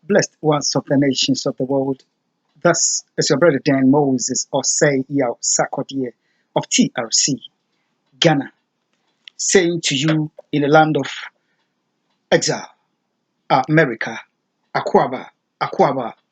blessed ones of the nations of the world. Thus is your brother Dan Moses or say Yao Sakodie of TRC, Ghana, saying to you in the land of exile, America, Aquaba,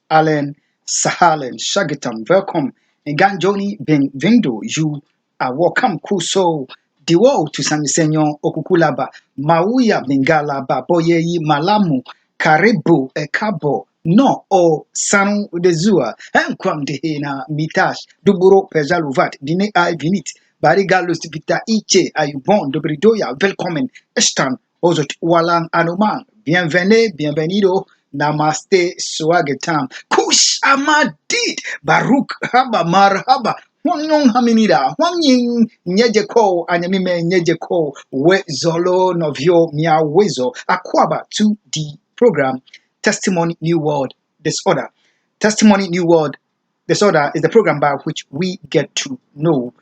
Allen, Sahalen, Shagitam, welcome, and Ganjoni Vindo, you are welcome, Kuso, Diwo to San Senor Okukulaba, Mauya Bengala, Baboye, Malamu, Karibu, Ekabo, no, o Sanu de Zua, and Kwam de Hena, Mitash, Duburo, Pejaluvat, Dine I Vinit, Barigalus Vita Iche, Ayubon, Dobridoya, welcome, Estan, Ozot Walang Anuman, bienvenido, namaste, swagetam, kush amadid, baruk haba marhaba, Wanyong haminida, Wanying nyejeko, anyamime nyejeko, we zolo novio mia wezo, akwaba to the program, Testimony New World Disorder. Testimony New World Disorder is the program by which we get to know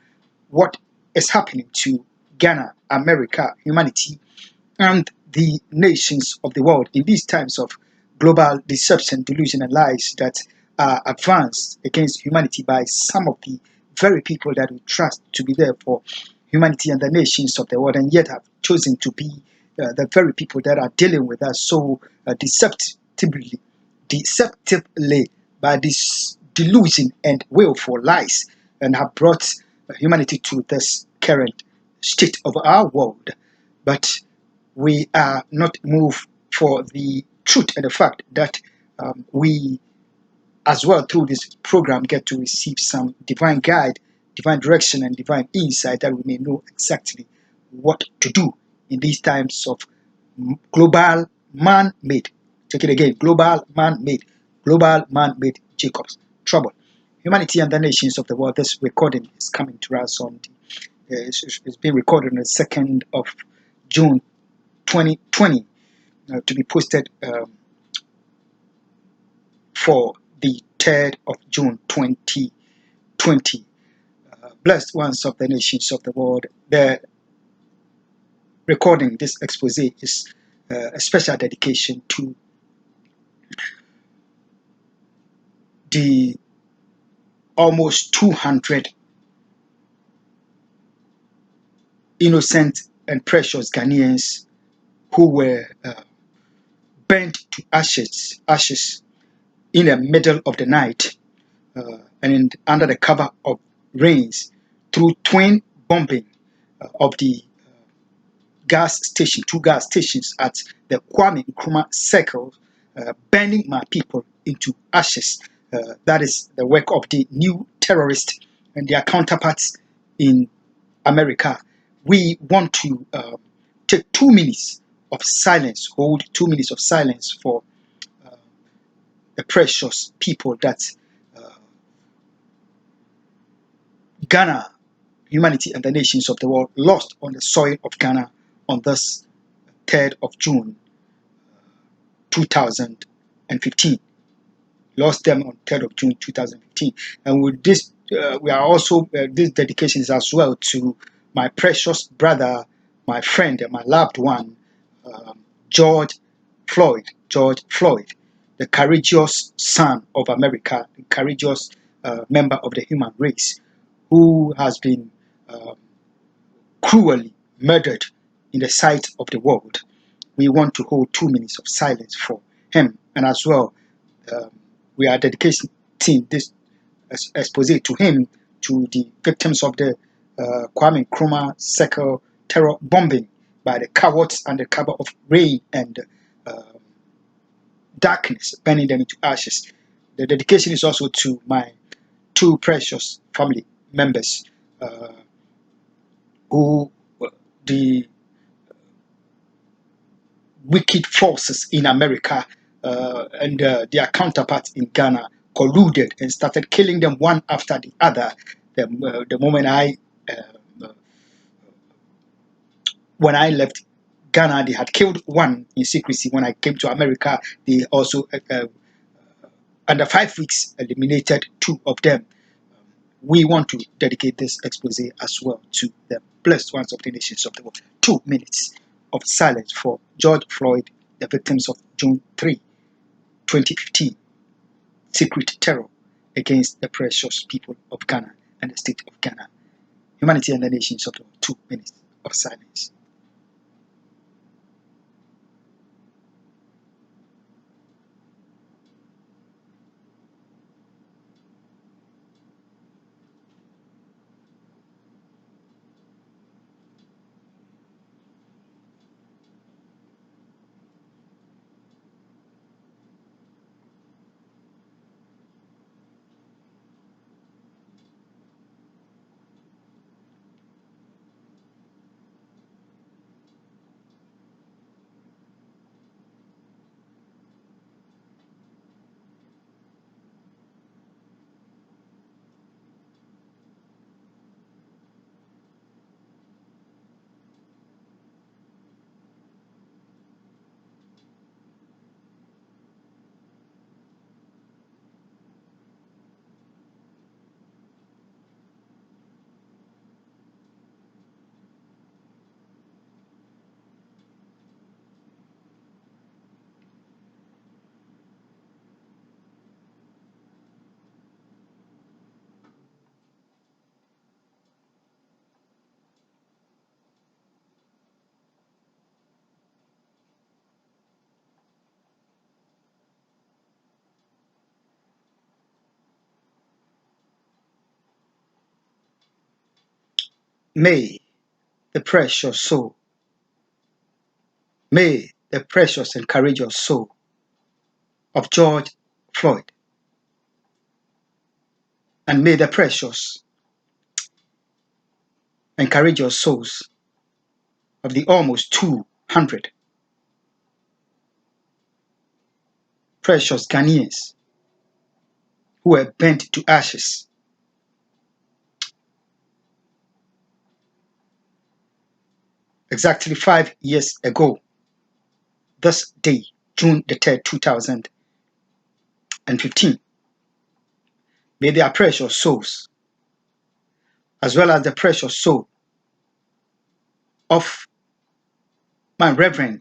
what is happening to Ghana, America, humanity, and the nations of the world in these times of global deception, delusion, and lies that are advanced against humanity by some of the very people that we trust to be there for humanity and the nations of the world, and yet have chosen to be the very people that are dealing with us so deceptively by this delusion and willful lies, and have brought humanity to this current state of our world. But we are not moved for the truth and the fact that we, as well, through this program, get to receive some divine guide, divine direction, and divine insight that we may know exactly what to do in these times of global man-made. Take it again: global man-made Jacob's trouble. Humanity and the nations of the world. This recording is coming to us on it's being recorded on the 2nd of June 2020 to be posted for the 3rd of June 2020. Blessed ones of the nations of the world. The recording, this expose, is a special dedication to the almost 200 innocent and precious Ghanaians who were burnt to ashes in the middle of the night under the cover of rains through twin bombing of the two gas stations at the Kwame Nkrumah Circle, burning my people into ashes. That is the work of the new terrorists and their counterparts in America. We want to take 2 minutes of silence, hold 2 minutes of silence for the precious people that Ghana, humanity, and the nations of the world lost on the soil of Ghana on this 3rd of June 2015. Lost them on 3rd of June 2015. And with this, we are also, this dedication is as well to my precious brother, my friend, and my loved one, George Floyd, the courageous son of America, the courageous member of the human race, who has been cruelly murdered in the sight of the world. We want to hold 2 minutes of silence for him, and as well, we are dedicating this expose to him, to the victims of the Kwame Nkrumah Circle terror bombing by the cowards under cover of rain and darkness, burning them into ashes. The dedication is also to my 2 precious family members who the wicked forces in America and their counterparts in Ghana colluded and started killing them one after the other. The moment when I left Ghana, they had killed one in secrecy. When I came to America, they also, under 5 weeks, eliminated 2 of them. We want to dedicate this expose as well to the blessed ones of the nations of the world. 2 minutes of silence for George Floyd, the victims of June 3, 2015 secret terror against the precious people of Ghana and the state of Ghana. Humanity and the nations of the world. 2 minutes of silence. May the precious soul, may the precious and courageous soul of George Floyd, and may the precious and courageous souls of the almost 200 precious Ghanaians who were burnt to ashes exactly 5 years ago, this day, June the 3rd, 2015. May their precious souls, as well as the precious soul of my Reverend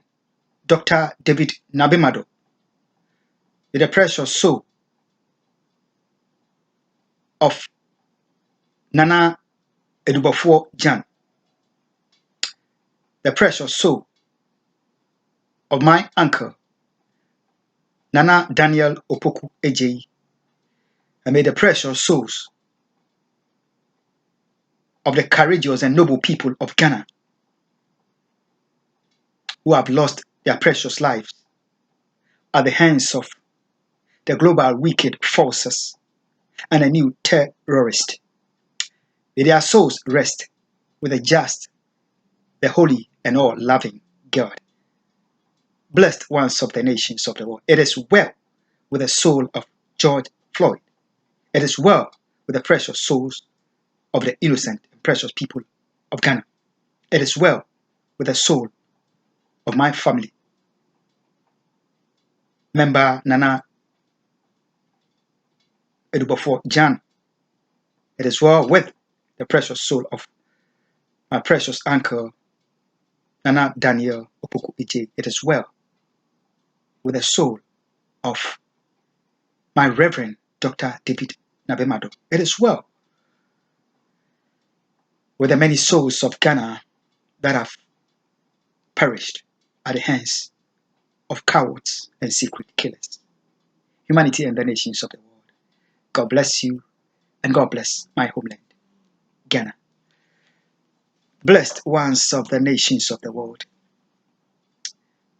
Dr. David Nabemado, may the precious soul of Nana Edubafo Jan, the precious soul of my uncle Nana Daniel Opoku Ejeyi, and may the precious souls of the courageous and noble people of Ghana who have lost their precious lives at the hands of the global wicked forces and a new terrorist. May their souls rest with the just, the holy, and all-loving God. Blessed ones of the nations of the world. It is well with the soul of George Floyd. It is well with the precious souls of the innocent and precious people of Ghana. It is well with the soul of my family member Nana Edubafo Jan. It is well with the precious soul of my precious uncle Nana Daniel Opoku Ejeyi. It is well with the soul of my Reverend Dr. David Nabemado. It is well with the many souls of Ghana that have perished at the hands of cowards and secret killers. Humanity and the nations of the world. God bless you and God bless my homeland, Ghana. Blessed ones of the nations of the world.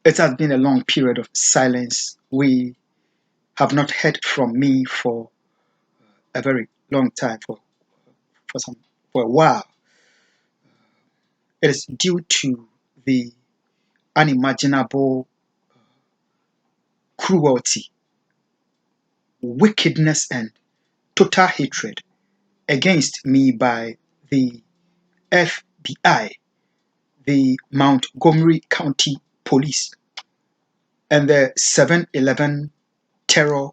It has been a long period of silence. We have not heard from me for a very long time, for a while. It is due to the unimaginable cruelty, wickedness, and total hatred against me by the FBI, the Montgomery County Police, and the 7-Eleven terror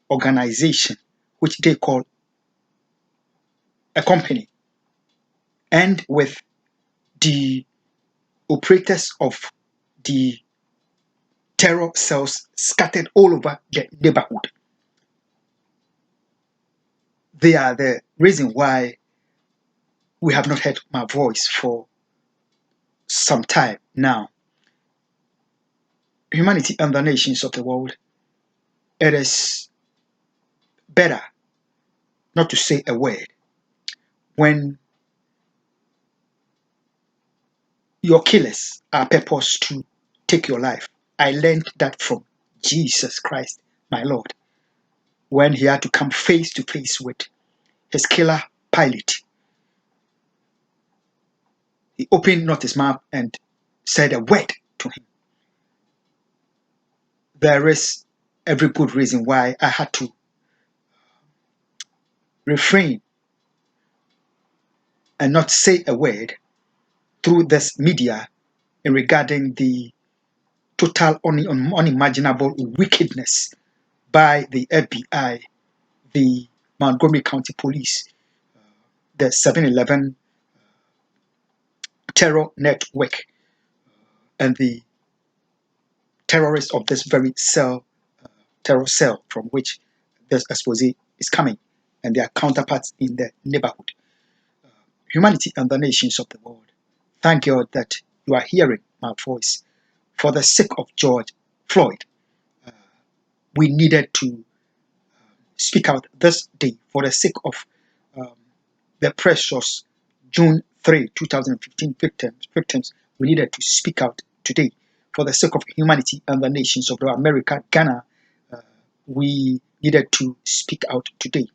organization, which they call a company, and with the operators of the terror cells scattered all over the neighborhood. They are the reason why we have not heard my voice for some time now. Humanity and the nations of the world, it is better not to say a word when your killers are purposed to take your life. I learned that from Jesus Christ, my Lord, when he had to come face to face with his killer Pilate. He opened not his mouth and said a word to him. There is every good reason why I had to refrain and not say a word through this media in regarding the total unimaginable wickedness by the FBI, the Montgomery County Police, the 7-Eleven terror network, and the terrorists of this very terror cell from which this expose is coming, and their counterparts in the neighborhood. Humanity and the nations of the world, thank God that you are hearing my voice. For the sake of George Floyd, we needed to speak out this day. For the sake of um, the precious June 3, 2015 victims, we needed to speak out today. For the sake of humanity and the nations of America, Ghana, we needed to speak out today.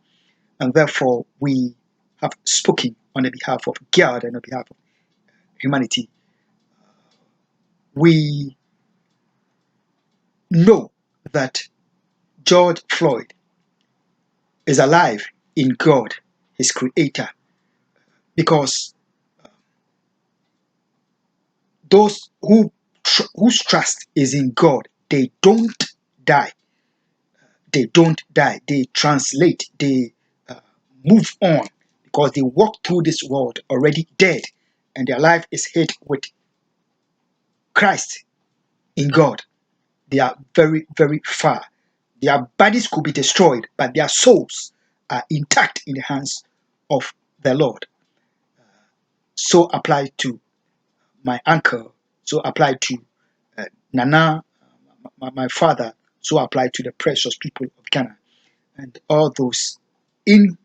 And therefore, we have spoken on the behalf of God and on behalf of humanity. We know that George Floyd is alive in God, his creator, because those whose trust is in God, they don't die. They don't die. They translate. They move on because they walk through this world already dead, and their life is hid with Christ in God. They are very, very far. Their bodies could be destroyed, but their souls are intact in the hands of the Lord. So applied to my uncle, so applied to Nana, my father, so applied to the precious people of Ghana, and all those in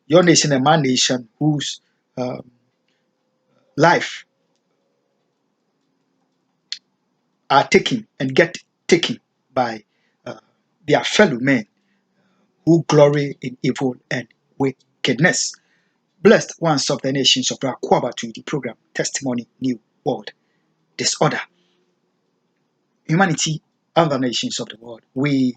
your nation and my nation whose um, life are taken and get taken by uh, their fellow men who glory in evil and wickedness. Blessed ones of the nations of Rakwaba to the program Testimony New World Disorder. Humanity and the nations of the world. We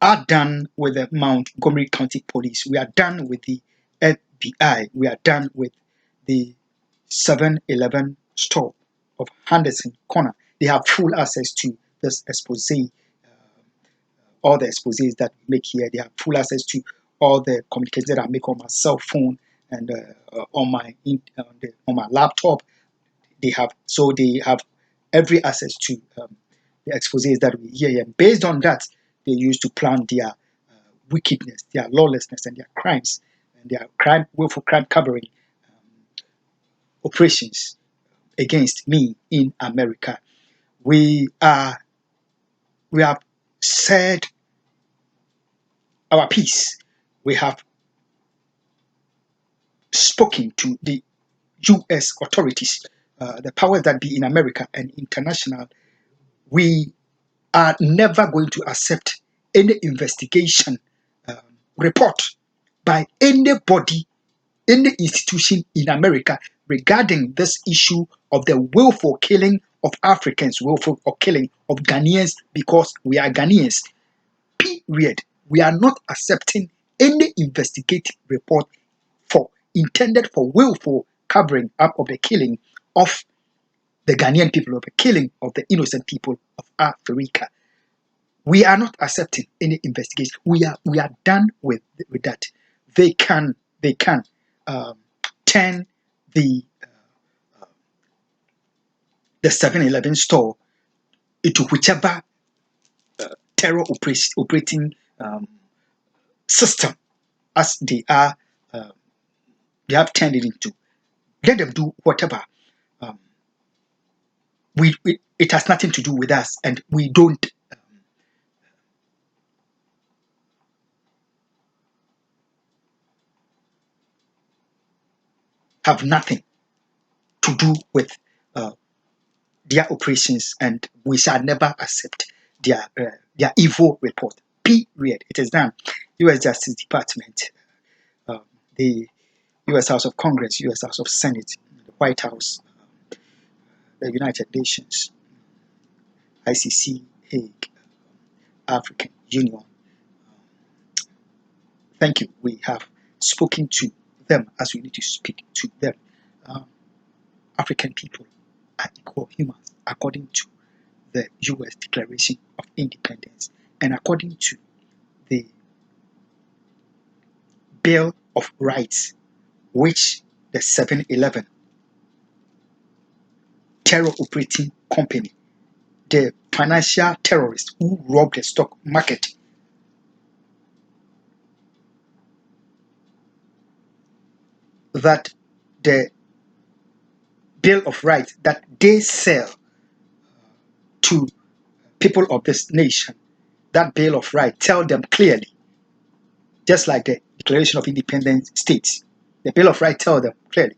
are done with the Montgomery County Police. We are done with the FBI. We are done with the 7-Eleven store of Henderson Corner. They have full access to this expose, all the exposés that we make here. They have full access to all the communications that I make on my cell phone and on my laptop. They have every access to the exposés that we hear. And based on that, they used to plan their wickedness, their lawlessness, and their crimes, and their willful crime covering operations against me in America. We have said our piece. We have spoken to the U.S. authorities, the powers that be in America and international. We are never going to accept any investigation report by anybody, any institution in America regarding this issue of the willful killing of Africans, willful or killing of Ghanaians because we are Ghanaians. Period. We are not accepting any investigative report intended for willful covering up of the killing of the Ghanaian people, of the killing of the innocent people of Africa. We are not accepting any investigation. We are done with that. They can turn the the 7-Eleven store into whichever terror operating system as they are. They have turned it into. Let them do whatever. Um, it has nothing to do with us, and we don't have nothing to do with their operations, and we shall never accept their evil report. Period. It is done. U.S. Justice Department, um, the U.S. House of Congress, U.S. House of Senate, the White House, the United Nations, ICC, Hague, African Union. Thank you. We have spoken to them as we need to speak to them. Um, African people are equal humans according to the U.S. Declaration of Independence and according to the Bill of Rights, which the 7-Eleven terror operating company, the financial terrorists who robbed the stock market, that the Bill of Rights that they sell to people of this nation, that Bill of Rights tell them clearly, just like the Declaration of Independence states, the Bill of Rights tell them clearly.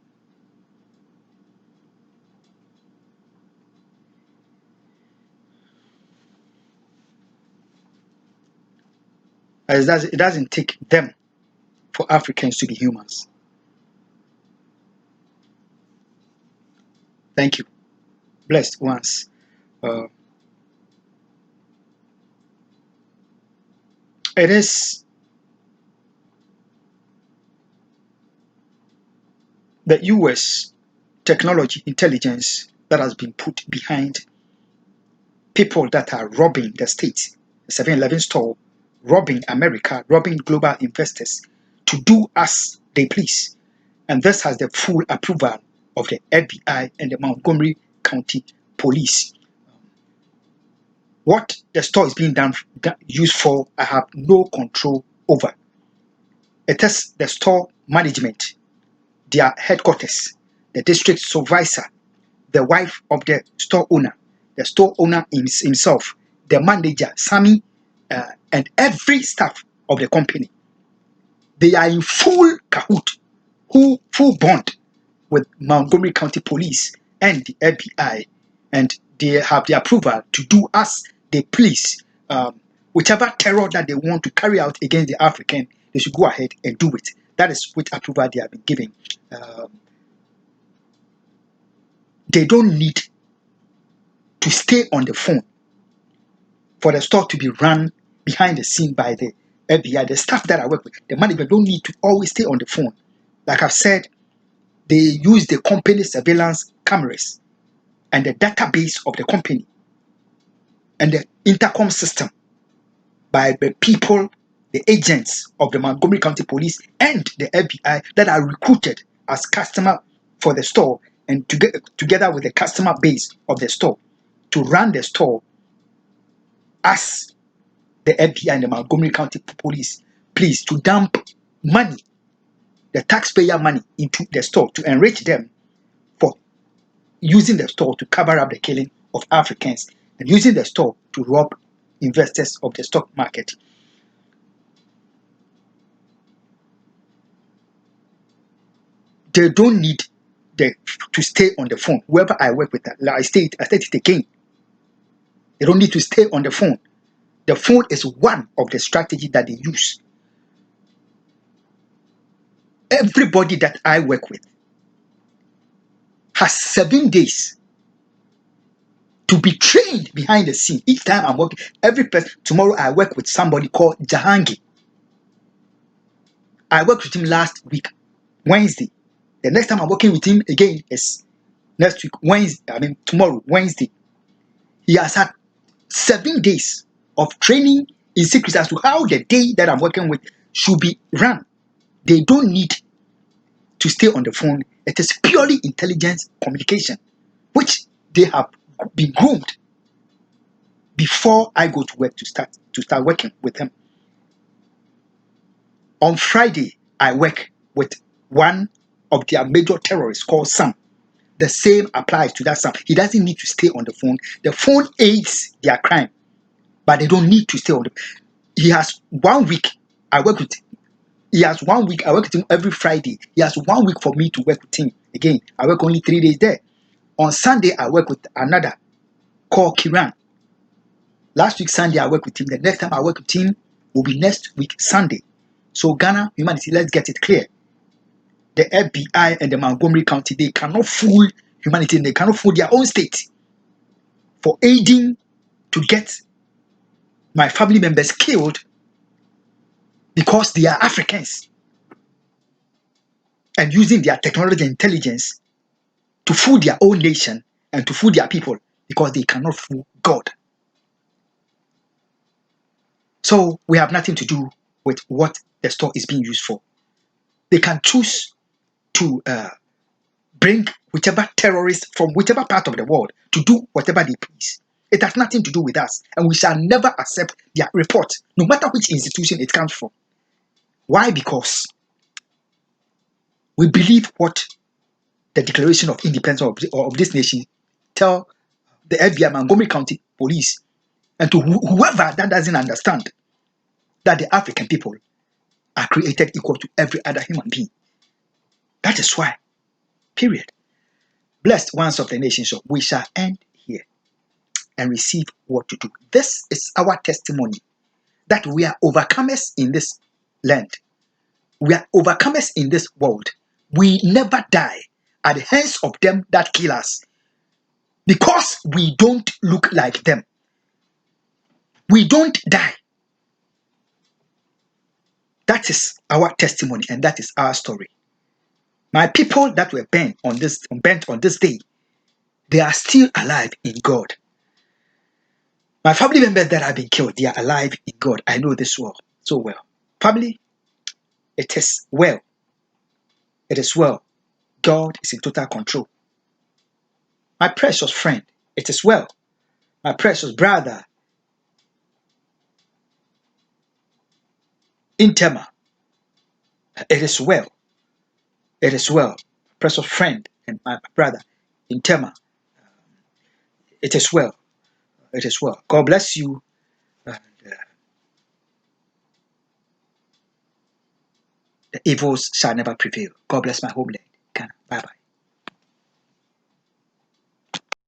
It doesn't take them for Africans to be humans. Thank you. Blessed ones. It is the US technology intelligence that has been put behind people that are robbing the state, the 7-Eleven store, robbing America, robbing global investors to do as they please. And this has the full approval of the FBI and the Montgomery County Police. What the store is being used for, I have no control over. It is the store management, their headquarters, the district supervisor, the wife of the store owner himself, the manager, Sammy, and every staff of the company. They are in full cahoot, full bond with Montgomery County Police and the FBI, and they have the approval to do as they please. Whichever terror that they want to carry out against the African, they should go ahead and do it. That is which approval they have been given. They don't need to stay on the phone for the store to be run behind the scene by the FBI. The staff that I work with, the management don't need to always stay on the phone. Like I've said, they use the company surveillance cameras and the database of the company and the intercom system by the people, the agents of the Montgomery County Police and the FBI that are recruited as customer for the store and together with the customer base of the store to run the store as the FBI and the Montgomery County Police, please, to dump money, the taxpayer money, into the store to enrich them for using the store to cover up the killing of Africans and using the store to rob investors of the stock market. They don't need to stay on the phone. Whoever I work with, I state it again. They don't need to stay on the phone. The phone is one of the strategies that they use. Everybody that I work with has 7 days to be trained behind the scene. Each time I'm working, every person, tomorrow I work with somebody called Jahangi. I worked with him last week, Wednesday. The next time I'm working with him again is next week, Wednesday. Tomorrow, Wednesday. He has had 7 days of training in secret as to how the day that I'm working with should be run. They don't need to stay on the phone. It is purely intelligence communication, which they have been groomed before I go to work to start working with them. On Friday, I work with one of their major terrorists called Sam. The same applies to that Sam. He doesn't need to stay on the phone. The phone aids their crime, but they don't need to stay on the. He has 1 week. I work with. He has 1 week. I work with him every Friday. He has 1 week for me to work with him. Again, I work only 3 days there. On Sunday, I work with another called Kiran. Last week Sunday, I worked with him. The next time I work with him will be next week Sunday. So Ghana humanity, let's get it clear. The FBI and the Montgomery County, they cannot fool humanity. They cannot fool their own state for aiding to get my family members killed because they are Africans and using their technology and intelligence to fool their own nation and to fool their people because they cannot fool God. So we have nothing to do with what the store is being used for. They can choose to bring whichever terrorist from whichever part of the world to do whatever they please. It has nothing to do with us, and we shall never accept their report, no matter which institution it comes from. Why? Because we believe what the Declaration of Independence of this nation tell the FBI, Montgomery County Police, and to whoever that doesn't understand that the African people are created equal to every other human being. That is why, period. Blessed ones of the nation, so we shall end here and receive what to do. This is our testimony that we are overcomers in this land. We are overcomers in this world. We never die at the hands of them that kill us because we don't look like them. We don't die. That is our testimony and that is our story. My people that were bent on this day, they are still alive in God. My family members that have been killed, they are alive in God. I know this so well. Family, it is well. It is well. God is in total control. My precious friend, it is well. My precious brother, Intema, it is well. It is well. Precious friend and my brother, Intema, it is well. It is well. God bless you. And, the evils shall never prevail. God bless my homeland. Bye bye.